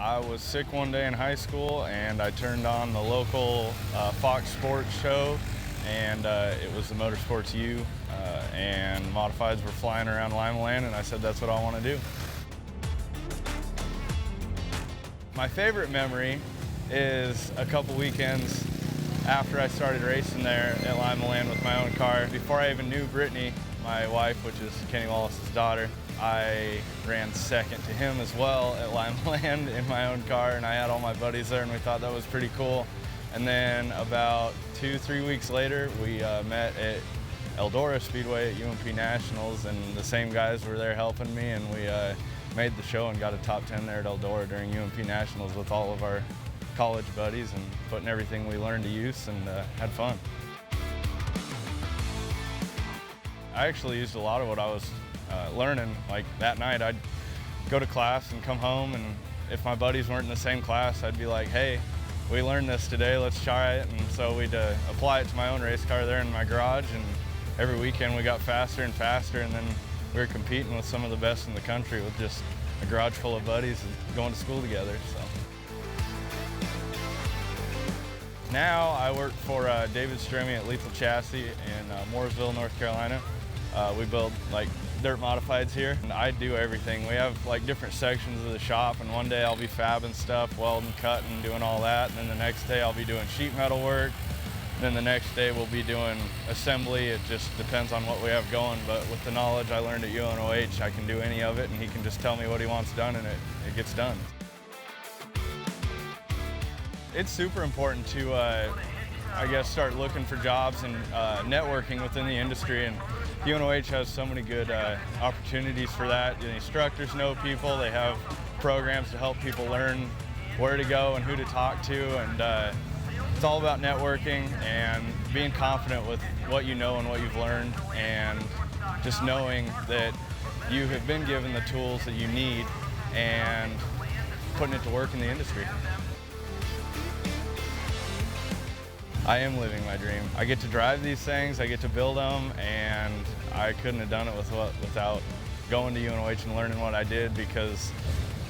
I was sick one day in high school and I turned on the local Fox Sports show, and it was the Motorsports U, and modifieds were flying around Lima Land, and I said that's what I want to do. My favorite memory is a couple weekends after I started racing there at Lima Land with my own car. Before I even knew Brittany, my wife, which is Kenny Wallace's daughter, I ran second to him as well at Lima Land in my own car, and I had all my buddies there and we thought that was pretty cool. And then about 2-3 weeks later, we met at Eldora Speedway at UMP Nationals, and the same guys were there helping me, and we made the show and got a top 10 there at Eldora during UMP Nationals with all of our college buddies and putting everything we learned to use, and had fun. I actually used a lot of what I was learning. Like that night I'd go to class and come home, and if my buddies weren't in the same class, I'd be like, hey, we learned this today, let's try it. And so we'd apply it to my own race car there in my garage, and every weekend we got faster and faster, and then we were competing with some of the best in the country with just a garage full of buddies and going to school together. So now I work for David Stremme at Lethal Chassis in Mooresville, North Carolina. We build like dirt modifieds here, and I do everything. We have like different sections of the shop, and one day I'll be fabbing stuff, welding, cutting, doing all that, and then the next day I'll be doing sheet metal work, and then the next day we'll be doing assembly. It just depends on what we have going, but with the knowledge I learned at UNOH, I can do any of it, and he can just tell me what he wants done, and it gets done. It's super important to, I guess, start looking for jobs and networking within the industry, and UNOH has so many good opportunities for that. The instructors know people, they have programs to help people learn where to go and who to talk to, and it's all about networking and being confident with what you know and what you've learned, and just knowing that you have been given the tools that you need and putting it to work in the industry. I am living my dream. I get to drive these things, I get to build them, and I couldn't have done it without going to UNOH and learning what I did, because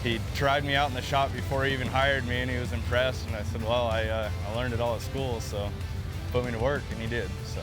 he tried me out in the shop before he even hired me, and he was impressed, and I said, well, I learned it all at school, so put me to work, and he did. So.